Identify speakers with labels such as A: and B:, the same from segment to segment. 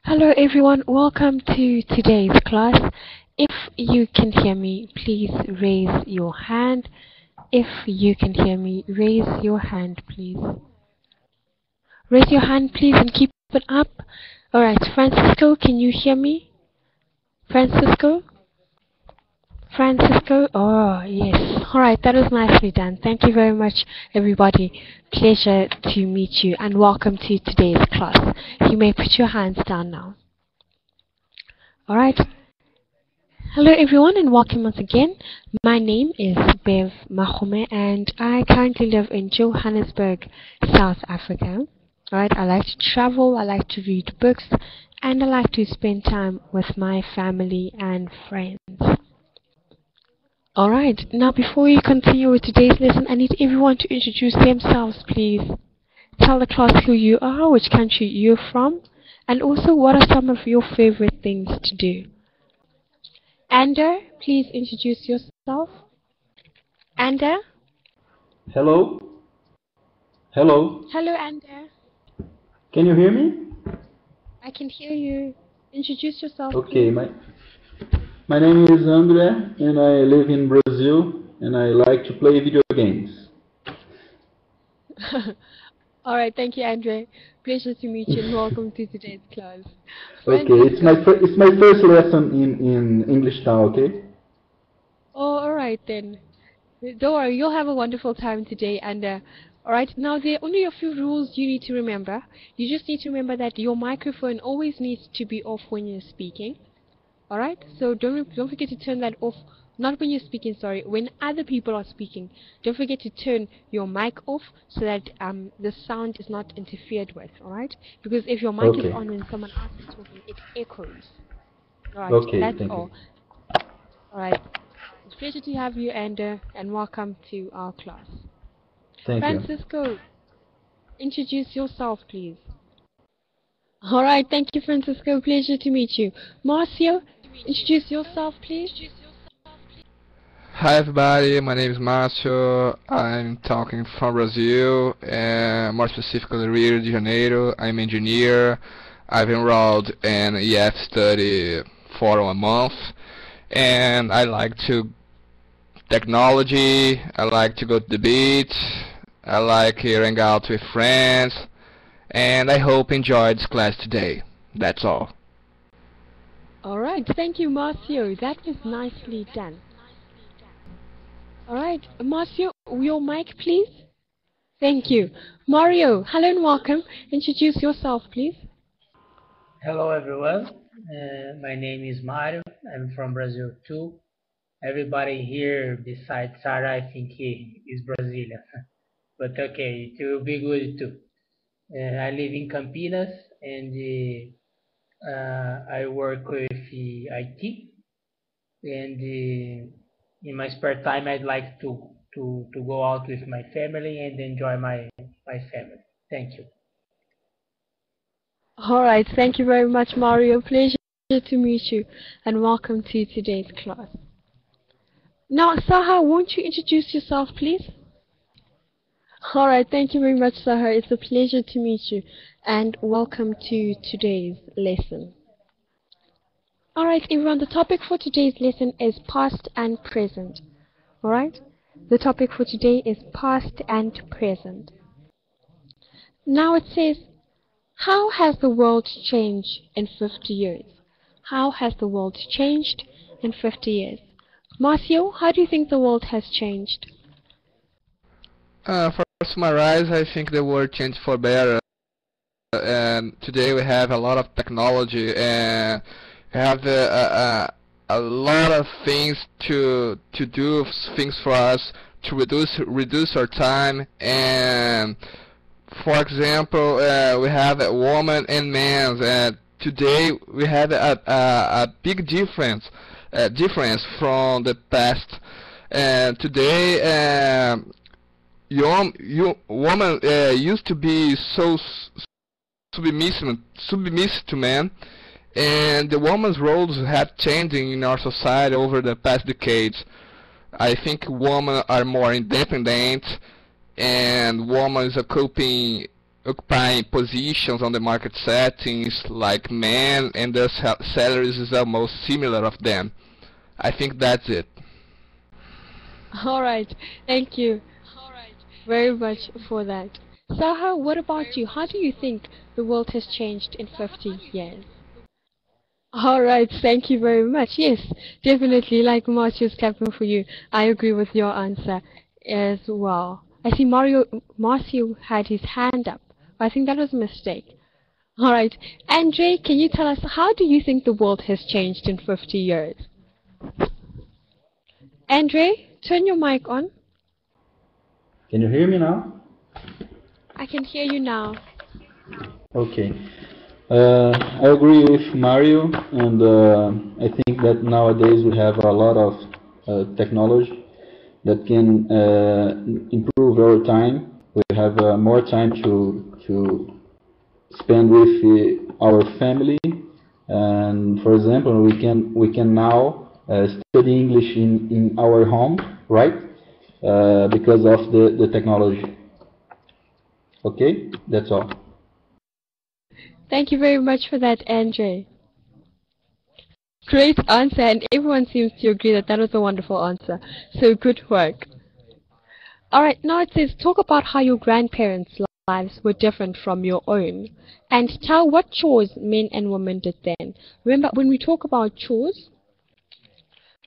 A: Hello everyone, welcome to today's class. If you can hear me, please raise your hand. If you can hear me, raise your hand please. Raise your hand please and keep it up. Alright, Francisco, can you hear me? Francisco? Francisco? Oh, yes. Alright, that was nicely done. Thank you very much, everybody. Pleasure to meet you and welcome to today's class. You may put your hands down now. Alright. Hello everyone and welcome once again. My name is Bev Mahome and I currently live in Johannesburg, South Africa. Alright, I like to travel, I like to read books, and I like to spend time with my family and friends. Alright, now before we continue with today's lesson, I need everyone to introduce themselves, please. Tell the class who you are, which country you're from, and also what are some of your favorite things to do. Ander, please introduce yourself. Ander?
B: Hello? Hello?
A: Hello, Ander.
B: Can you hear me?
A: I can hear you. Introduce yourself,
B: Okay,
A: please.
B: my name is André, and I live in Brazil, and I like to play video games.
A: Alright, thank you, Andre. Pleasure to meet you and welcome to today's class.
B: Okay, it's my first lesson in English now, okay?
A: Oh, alright then. Don't worry, you'll have a wonderful time today, and alright, now there are only a few rules you need to remember. You just need to remember that your microphone always needs to be off when you're speaking. Alright, so don't forget to turn that off, not when you're speaking, sorry, when other people are speaking. Don't forget to turn your mic off so that the sound is not interfered with, alright? Because if your mic is on when someone else is talking, it echoes. Alright,
B: Okay,
A: that's
B: thank
A: all.
B: you.
A: Alright, it's a pleasure to have you, and welcome to our class.
B: Thank you.
A: Francisco, introduce yourself, please. Alright, thank you, Francisco. Pleasure to meet you. Marcio, introduce yourself, please.
C: Hi everybody, my name is Márcio. I'm talking from Brazil, and more specifically Rio de Janeiro. I'm an engineer. I've enrolled in EF study for a month, and I like to technology. I like to go to the beach. I like hang out with friends, and I hope you enjoyed this class today. That's all.
A: Alright, thank you, Marcio. That was nicely done. Alright, Marcio, your mic, please. Thank you. Mario, hello and welcome. Introduce yourself, please.
D: Hello everyone, my name is Mario. I'm from Brazil too. Everybody here besides Sarah, I think he is Brazilian, but okay, it will be good too. I live in Campinas and I work with IT, and in my spare time I'd like to go out with my family and enjoy my family. Thank you.
A: Alright, thank you very much, Mario. Pleasure to meet you and welcome to today's class. Now, Saha, won't you introduce yourself, please? Alright, thank you very much, Saha. It's a pleasure to meet you and welcome to today's lesson. Alright, everyone, the topic for today's lesson is past and present. Alright? The topic for today is past and present. Now it says, how has the world changed in 50 years? How has the world changed in 50 years? Marcio, how do you think the world has changed?
C: First, summarize, I think the world changed for better. And today we have a lot of technology and have a lot of things to do, things for us to reduce our time. And for example, we have a woman and man, and today we have a big difference from the past. And today woman used to be so submissive to men, and the woman's roles have changed in our society over the past decades. I think women are more independent, and women are coping occupying positions on the market settings like men, and their salaries is almost similar of them. I think that's it.
A: All right, thank you very much for that. Saha, what about you? How do you think the world has changed in 50 years? All right, thank you very much. Yes, definitely, like Marcio's clapping for you. I agree with your answer as well. I see Marcio had his hand up. I think that was a mistake. All right, Andre, can you tell us how do you think the world has changed in 50 years? Andre, turn your mic on.
B: Can you hear me now?
A: I can hear you now.
B: Okay. I agree with Mario, and I think that nowadays we have a lot of technology that can improve our time. We have more time to spend with our family, and for example, we can now study English in our home, right? Because of the technology. Okay, that's all.
A: Thank you very much for that, Andre. Great answer, and everyone seems to agree that that was a wonderful answer. So good work. Alright, now it says talk about how your grandparents' lives were different from your own, and tell what chores men and women did then. Remember, when we talk about chores,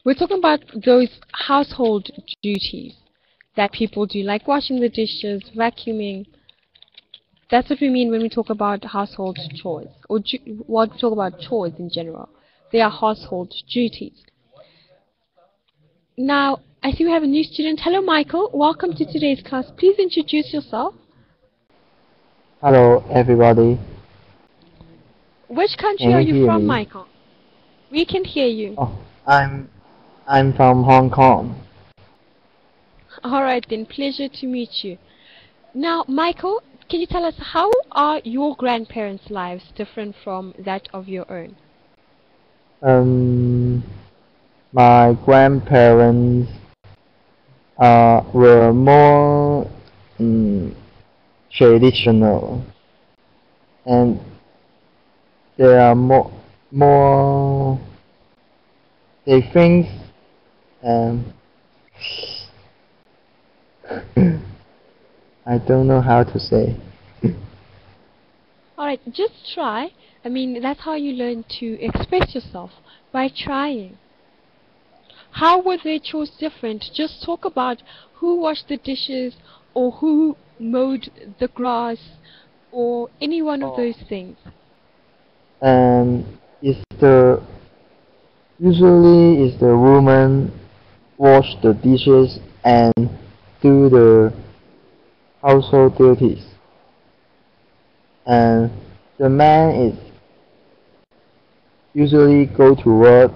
A: we're talking about those household duties that people do, like washing the dishes, vacuuming. That's what we mean when we talk about household chores, or what we talk about chores in general. They are household duties. Now, I see we have a new student. Hello, Michael. Welcome to today's class. Please introduce yourself.
E: Hello, everybody.
A: Which country
E: Can
A: are
E: you
A: you
E: hear
A: from,
E: me?
A: Michael? We can hear you.
E: Oh, I'm from Hong Kong.
A: Alright then, pleasure to meet you. Now, Michael, can you tell us how are your grandparents' lives different from that of your own?
E: My grandparents were more traditional, and they are more they think I don't know how to say.
A: Alright, just try. I mean, that's how you learn to express yourself, by trying. How were their chores different? Just talk about who washed the dishes, or who mowed the grass, or any one of those things.
E: Is the usually is the woman wash the dishes and do the household duties, and the man is usually go to work,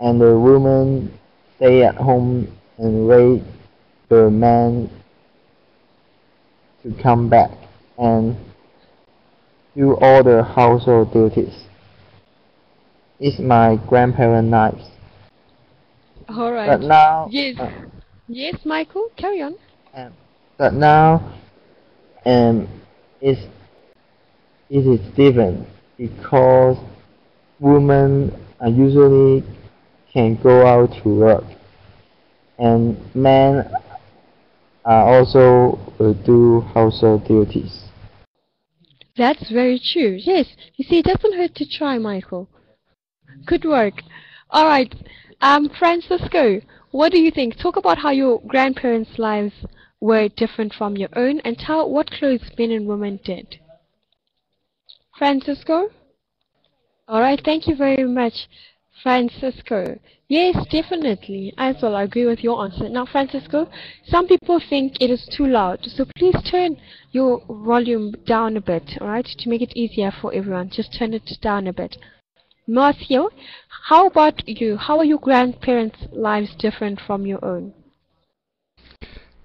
E: and the woman stay at home and wait the man to come back and do all the household duties. It's my grandparents' lives.
A: Alright.
E: But now,
A: Yes. Yes, Michael, carry on.
E: but now, it is different because women usually can go out to work, and men also do household duties.
A: That's very true. Yes. You see, it doesn't hurt to try, Michael. Good work. Alright. Francisco, what do you think? Talk about how your grandparents' lives were different from your own, and tell what clothes men and women did. Francisco? Alright, thank you very much, Francisco. Yes, definitely. As well, I agree with your answer. Now, Francisco, some people think it is too loud, so please turn your volume down a bit, alright, to make it easier for everyone. Just turn it down a bit. Marcio, how about you? How are your grandparents' lives different from your own?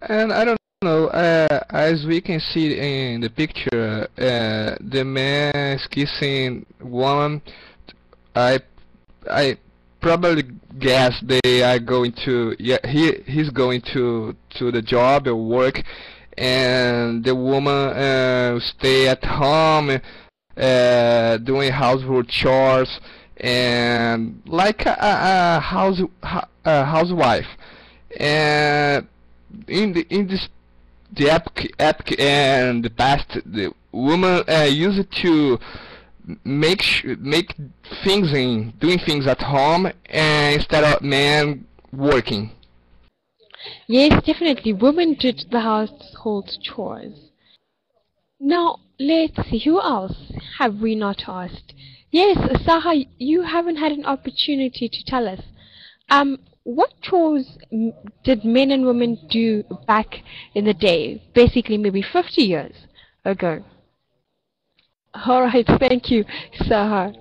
C: And I don't know, as we can see in the picture, the man is kissing woman. I probably guess they are going to, yeah, he's going to the job or work, and the woman stay at home doing household chores and like a housewife. And in this the epic and the past, the woman used to make things in doing things at home instead of men working.
A: Yes, definitely. Women did the household chores. Now, let's see, who else have we not asked? Yes, Saha, you haven't had an opportunity to tell us. What chores did men and women do back in the day? Basically, maybe 50 years ago. All right, thank you, Saha.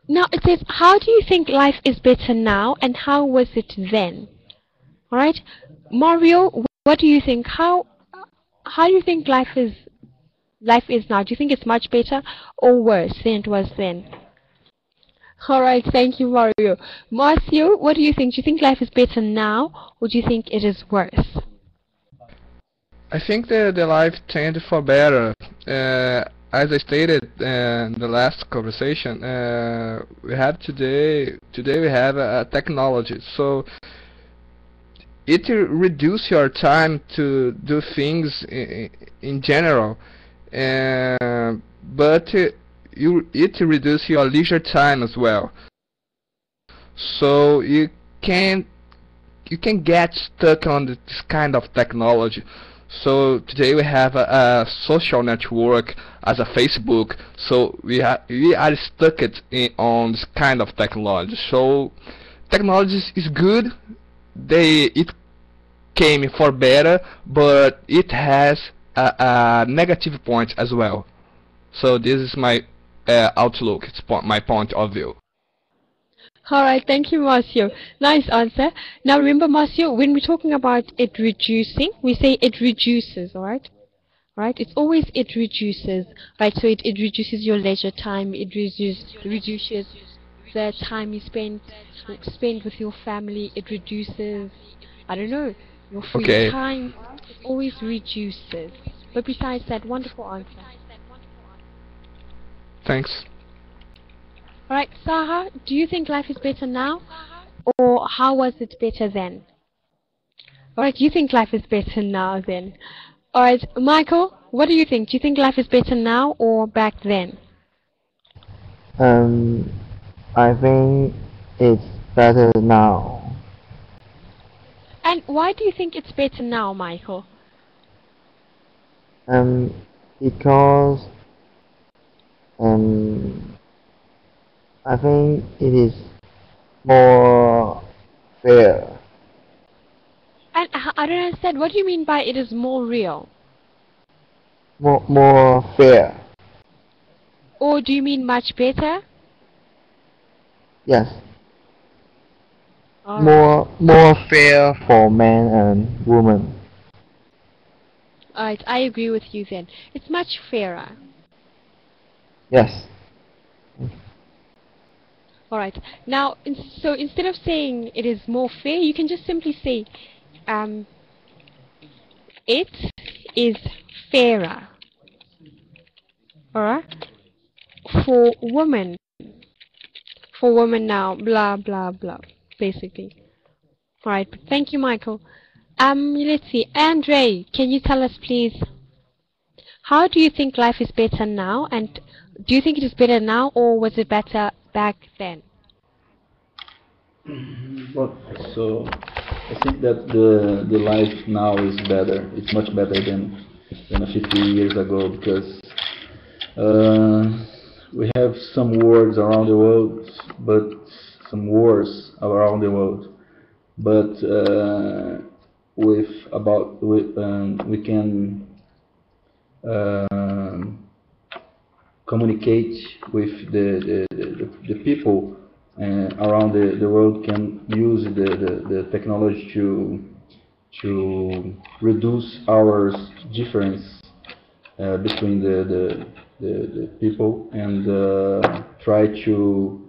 A: Now it says, how do you think life is better now and how was it then? All right, Mario, what do you think? How do you think life is now? Do you think it's much better or worse than it was then? All right, thank you, Mario. Marcio, what do you think? Do you think life is better now or do you think it is worse?
C: I think the life tended for better. As I stated in the last conversation, we have today we have a technology, so it reduce your time to do things in general, but it reduce your leisure time as well. So can you can get stuck on this kind of technology. So today we have a social network as a Facebook. So we are stuck on this kind of technology. So technology is good. It came for better, but it has a negative point as well. So this is my outlook. It's my point of view.
A: All right, thank you, Marcio. Nice answer. Now remember, Marcio, when we're talking about it reducing, we say it reduces, all right? Right? It's always it reduces, right? So it reduces your leisure time, it reduces the time you spend with your family, it reduces, I don't know, your free
C: Okay,
A: time, it always reduces. But besides that, wonderful answer.
C: thanks.
A: Alright, Saha, do you think life is better now? Or how was it better then? Alright, you think life is better now then. Alright, Michael, what do you think? Do you think life is better now or back then?
E: Um, I think it's better now.
A: And why do you think it's better now, Michael?
E: Um, because um, I think it is more fair.
A: And I don't understand, what do you mean by it is more real?
E: More fair.
A: Or do you mean much better?
E: Yes,
A: Alright.
E: more fair for men and women.
A: Alright, I agree with you then. It's much fairer.
E: Yes.
A: Alright, now, so instead of saying it is more fair, you can just simply say, it is fairer. Alright? For women. For women now, blah, blah, blah, basically. Alright, thank you, Michael. Let's see. Andre, can you tell us, please, how do you think life is better now? And do you think it is better now, or was it better back then?
B: Well, so I think that the life now is better. It's much better than 50 years ago because we have some wars around the world, but some wars around the world. But we can um, communicate with the people around the world can use the technology to reduce our difference between the people and try to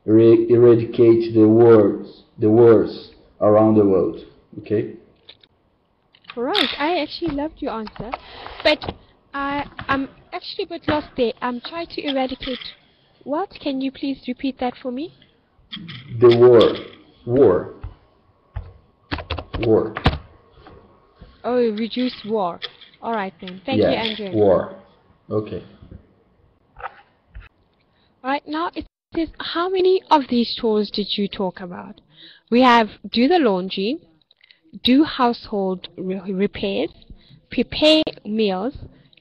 B: eradicate the wars around the world. Okay.
A: Right, I actually loved your answer, but I'm actually a bit lost there. I'm trying to eradicate what? Can you please repeat that for me?
B: The war.
A: Oh, reduce war. Alright then. Thank you,
B: Yes,
A: Andrew.
B: war. Okay.
A: Alright, now it says, how many of these chores did you talk about? We have do the laundry, do household repairs, prepare meals,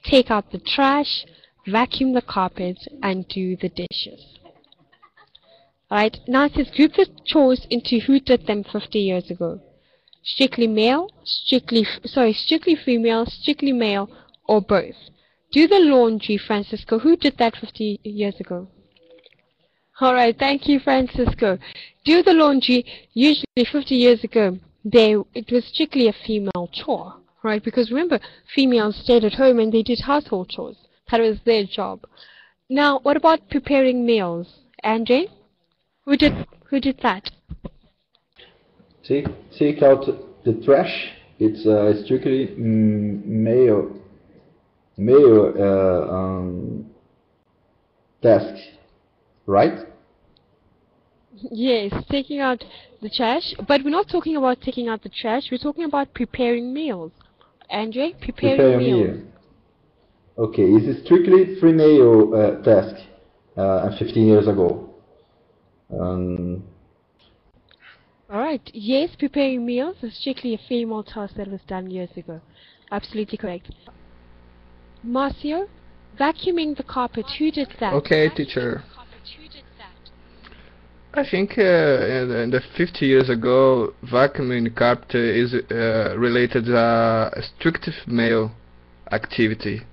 A: take out the trash, vacuum the carpets, and do the dishes. Alright, now it says group the chores into who did them 50 years ago. Strictly male, strictly female, strictly male, or both. Do the laundry, Francisco. Who did that 50 years ago? Alright, thank you, Francisco. Do the laundry, usually 50 years ago, it was strictly a female chore, right? Because remember, females stayed at home and they did household chores. That was their job. Now, what about preparing meals? Andre? Who did that?
B: Take out the trash. It's strictly male task, right?
A: Yes, taking out the trash. But we're not talking about taking out the trash. We're talking about preparing meals. Andre, preparing meals.
B: Meal. Okay, it's strictly female task 15 years ago.
A: Alright, yes, preparing meals is strictly a female task that was done years ago. Absolutely correct. Marcio, vacuuming the carpet, who did that?
C: Okay, teacher. I think in the 50 years ago, vacuuming the carpet is related to a strict male activity.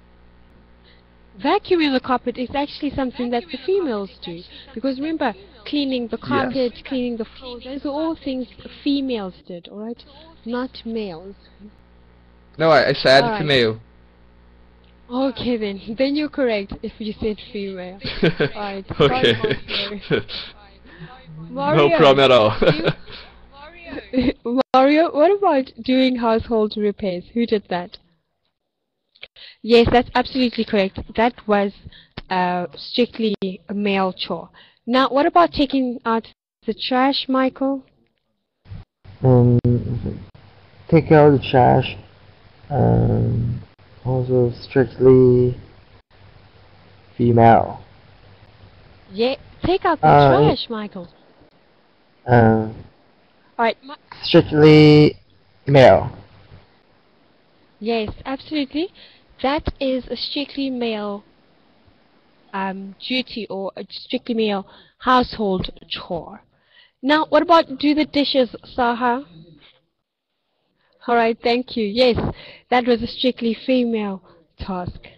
A: Vacuuming the carpet is actually something that the females do. Because remember, cleaning the carpet, cleaning the floors, those are all things females did, alright? Not males.
C: No, I said female.
A: Okay then you're correct if you said female. Alright,
C: okay.
A: Mario,
C: no problem at all.
A: Mario, what about doing household repairs? Who did that? Yes, that's absolutely correct. That was strictly a male chore. Now, what about taking out the trash, Michael?
E: Take out the trash. Also strictly female.
A: Yeah, take out the trash, Michael. Alright.
E: Strictly male.
A: Yes, absolutely. That is a strictly male duty or a strictly male household chore. Now, what about do the dishes, Saha? Alright, thank you. Yes, that was a strictly female task.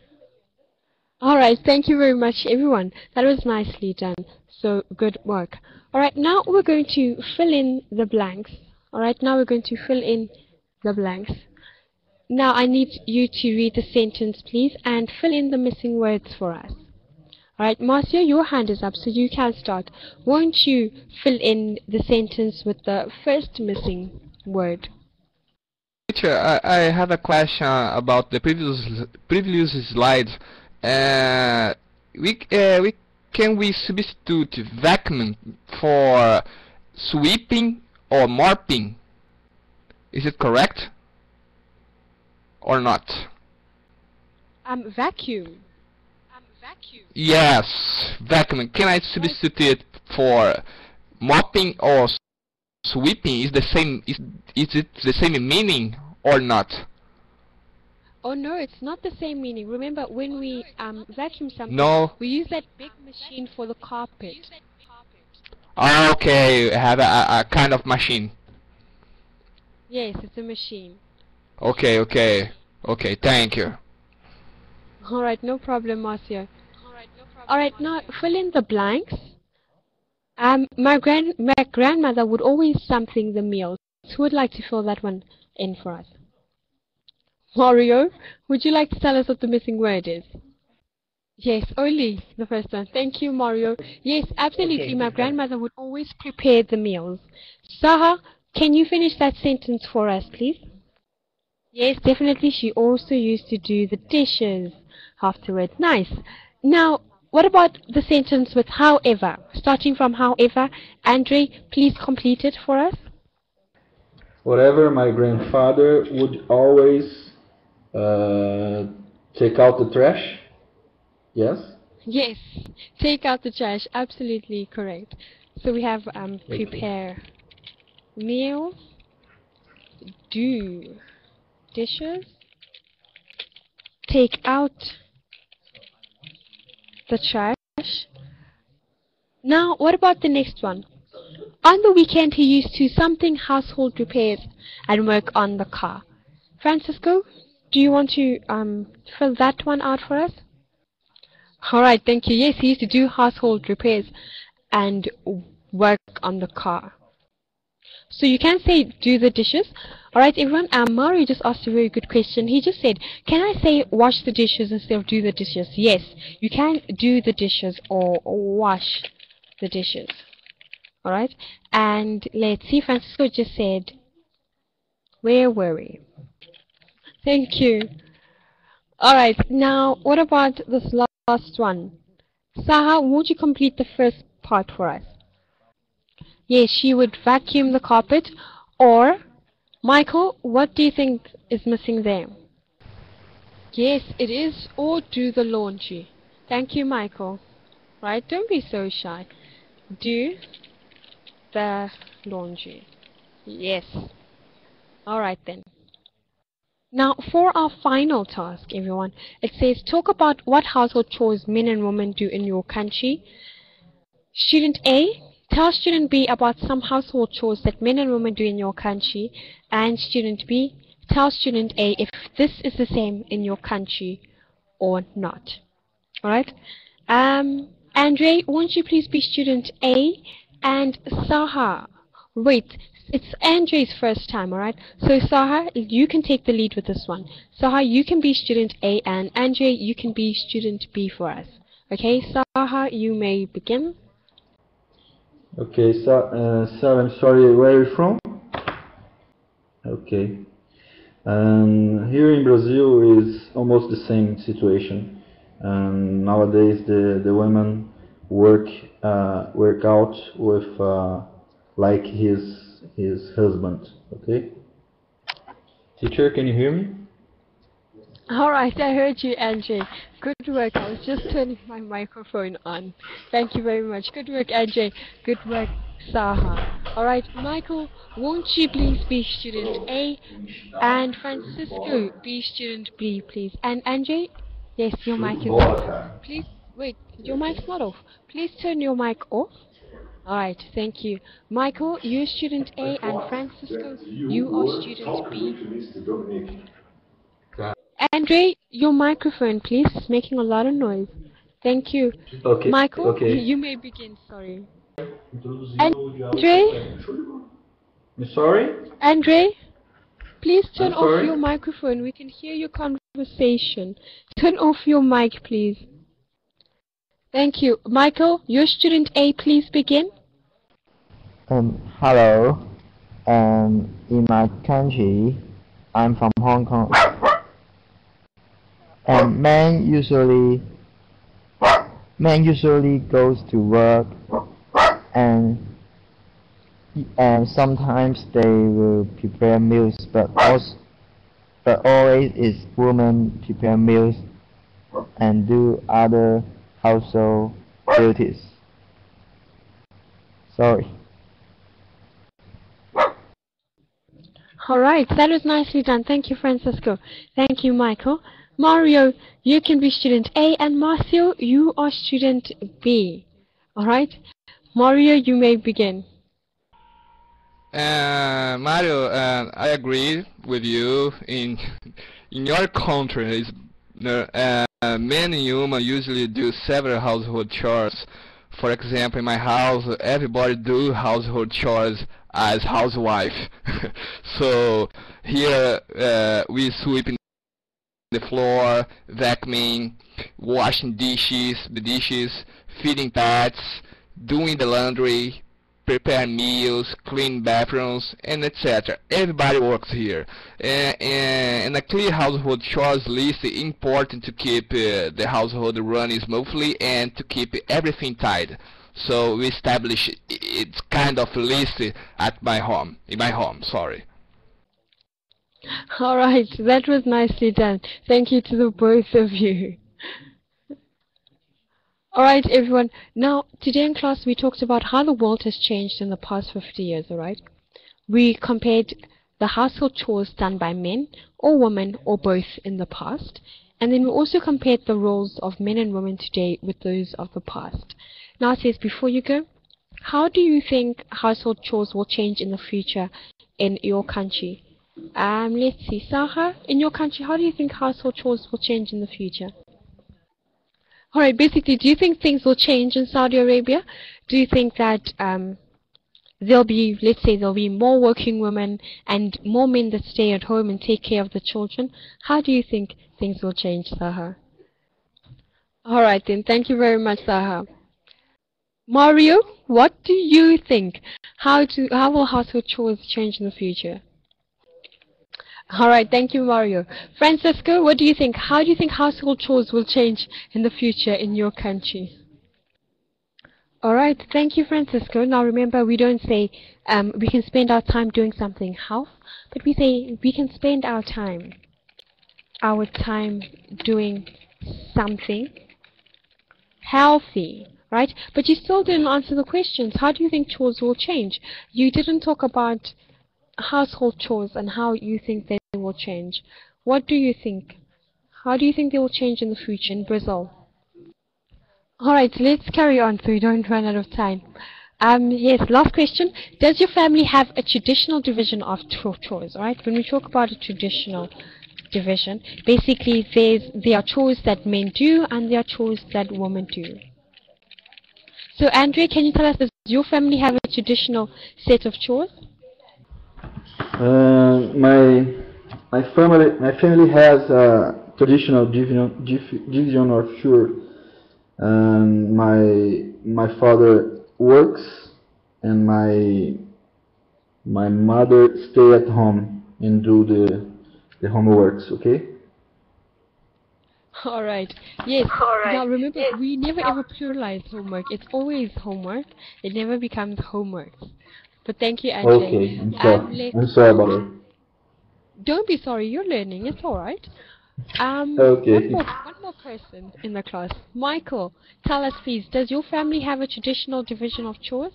A: Alright, thank you very much, everyone. That was nicely done. So, good work. Alright, now we're going to fill in the blanks. Alright, now we're going to fill in the blanks. Now I need you to read the sentence, please, and fill in the missing words for us. Alright, Marcia, your hand is up, so you can start. Won't you fill in the sentence with the first missing word?
C: Teacher, I have a question about the previous slides. Can we substitute vacuum for sweeping or mopping? Is it correct or not?
A: Vacuum.
C: Yes, vacuum. Can I substitute it for mopping or sweeping? Is it the same meaning or not?
A: Oh no, it's not the same meaning. Remember, when we vacuum something, we use that big machine for the carpet.
C: Okay, I have a kind of machine.
A: Yes, it's a machine.
C: Okay, thank you.
A: Alright, no problem, Marcia. Alright, now fill in the blanks. My grandmother would always something the meals. Who would like to fill that one in for us? Mario, would you like to tell us what the missing word is? Yes, only the first one. Thank you, Mario. Yes, absolutely. My grandmother would always prepare the meals. Saha, can you finish that sentence for us, please? Yes, definitely. She also used to do the dishes afterward. Nice. Now, what about the sentence with however? Starting from however, Andre, please complete it for us.
B: Whatever, my grandfather would always take out the trash. Yes?
A: Yes, take out the trash. Absolutely correct. So we have
B: Okay.
A: prepare meals, do dishes, take out the trash. Now, what about the next one? On the weekend, he used to something household repairs and work on the car. Francisco, do you want to fill that one out for us? All right, thank you. Yes, he used to do household repairs and work on the car. So you can say do the dishes. All right, everyone. Mario just asked a very good question. He just said, "Can I say wash the dishes instead of do the dishes?" Yes, you can do the dishes or wash the dishes. All right, and let's see. Francisco just said, "Where were we?" Thank you. All right, now what about this last one? Saha, won't you complete the first part for us? Yes, she would vacuum the carpet. Or, Michael, what do you think is missing there? Yes, it is. Or do the laundry. Thank you, Michael. Right? Don't be so shy. Do the laundry. Yes. All right then. Now, for our final task, everyone, it says talk about what household chores men and women do in your country. Student A, tell student B about some household chores that men and women do in your country. And student B, tell student A if this is the same in your country or not. Alright? Andre, won't you please be student A? And Saha, wait, it's Andre's first time, alright? So Saha, you can take the lead with this one. Saha, you can be student A, and Andre, you can be student B for us. Okay, Saha, you may begin.
B: Okay, so, sir, I'm sorry, where are you from? Okay. Here in Brazil is almost the same situation. Nowadays, the women work out with like his husband. Okay. Teacher, can you hear me?
A: Alright, I heard you, Andre. Good work. I was just turning my microphone on. Thank you very much. Good work, Andre. Good work, Saha. Alright, Michael, won't you please be student A? And Francisco, be student B, please. And Andre? Yes, your mic is off. Please, wait, your mic's not off. Please turn your mic off. Alright, thank you. Michael, you're student A, and Francisco, you are student B. Andre, your microphone, please. It's making a lot of noise. Thank you.
B: Okay.
A: Michael,
B: Okay.
A: you may begin. Sorry. Andre?
B: I'm sorry?
A: Andre? Please turn
B: I'm
A: off
B: sorry?
A: your microphone. We can hear your conversation. Turn off your mic, please. Thank you. Michael, your student A, please begin.
E: Hello. In my country, I'm from Hong Kong. And men usually goes to work, and sometimes they will prepare meals, but always is women prepare meals and do other household duties. Sorry.
A: Alright, that was nicely done. Thank you, Francisco. Thank you, Michael. Mario, you can be student A, and Marcio, you are student B. Alright? Mario, you may begin.
C: Mario, I agree with you. In your country, men and women usually do several household chores. For example, in my house, everybody do household chores as housewife. So here we sweep the floor, vacuuming, washing the dishes, feeding pets, doing the laundry, prepare meals, clean bathrooms, and etc. Everybody works here. And a clear household chores list is important to keep the household running smoothly and to keep everything tied. So we establish it's kind of list at my home, in my home, sorry.
A: All right, that was nicely done. Thank you to the both of you. Alright everyone, now today in class we talked about how the world has changed in the past 50 years, alright? We compared the household chores done by men or women or both in the past, and then we also compared the roles of men and women today with those of the past. Now it says, before you go, how do you think household chores will change in the future in your country? Let's see, Saha, in your country, how do you think household chores will change in the future? Alright, basically, do you think things will change in Saudi Arabia? Do you think that there'll be, let's say, there'll be more working women and more men that stay at home and take care of the children? How do you think things will change, Saha? Alright then, thank you very much, Saha. Mario, what do you think? How will household chores change in the future? Alright, thank you, Mario. Francisco, what do you think? How do you think household chores will change in the future in your country? Alright, thank you, Francisco. Now remember, we don't say we can spend our time doing something health, but we say we can spend our time doing something healthy, right? But you still didn't answer the questions. How do you think chores will change? You didn't talk about household chores and how you think they will change. What do you think? How do you think they will change in the future in Brazil? Alright, let's carry on so we don't run out of time. Yes, last question. Does your family have a traditional division of chores? Alright, when we talk about a traditional division, basically there are chores that men do and there are chores that women do. So Andre, can you tell us, does your family have a traditional set of chores?
B: My family has a traditional division of chores. My father works and my mother stay at home and do the homeworks. Okay.
A: All right. Yes. Now remember, we never ever pluralize homework. It's always homework. It never becomes homework. But thank you, Andre.
B: Okay. I'm sorry about it.
A: Don't be sorry. You're learning. It's all right.
B: Okay.
A: One more person in the class. Michael, tell us please, does your family have a traditional division of chores?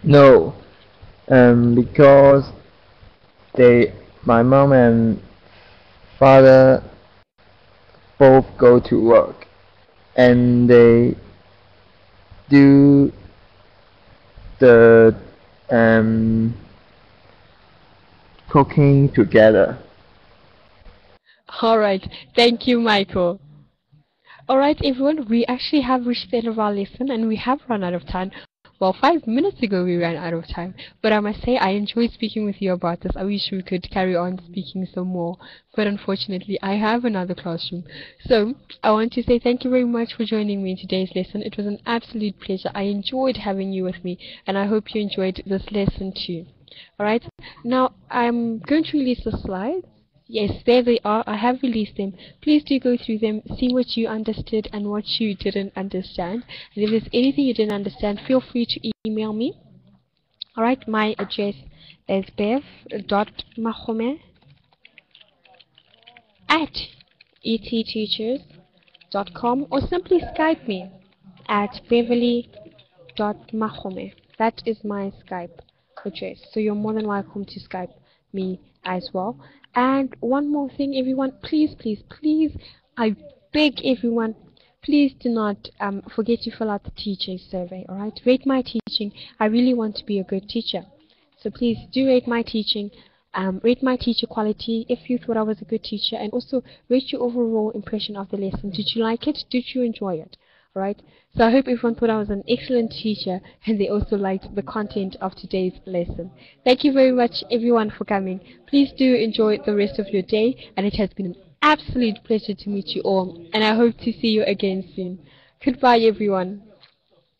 E: No. Because my mom and father both go to work and they do the cooking together.
A: Alright, thank you, Michael. Alright everyone, we actually have reached the end of our lesson and we have run out of time. Well, 5 minutes ago we ran out of time, but I must say I enjoyed speaking with you about this. I wish we could carry on speaking some more, but unfortunately I have another classroom. So, I want to say thank you very much for joining me in today's lesson. It was an absolute pleasure. I enjoyed having you with me, and I hope you enjoyed this lesson too. Alright, now I'm going to release the slides. Yes, there they are. I have released them. Please do go through them, see what you understood and what you didn't understand. And if there's anything you didn't understand, feel free to email me. Alright, my address is bev.mahome@etteachers.com or simply Skype me at beverly.mahome. That is my Skype address. So you're more than welcome to Skype me as well. And one more thing, everyone, please, I beg everyone, please do not forget to fill out the teaching survey, alright? Rate my teaching. I really want to be a good teacher. So please do rate my teaching, rate my teacher quality if you thought I was a good teacher, and also rate your overall impression of the lesson. Did you like it? Did you enjoy it? Alright, so I hope everyone thought I was an excellent teacher and they also liked the content of today's lesson. Thank you very much everyone for coming. Please do enjoy the rest of your day, and it has been an absolute pleasure to meet you all, and I hope to see you again soon. Goodbye everyone.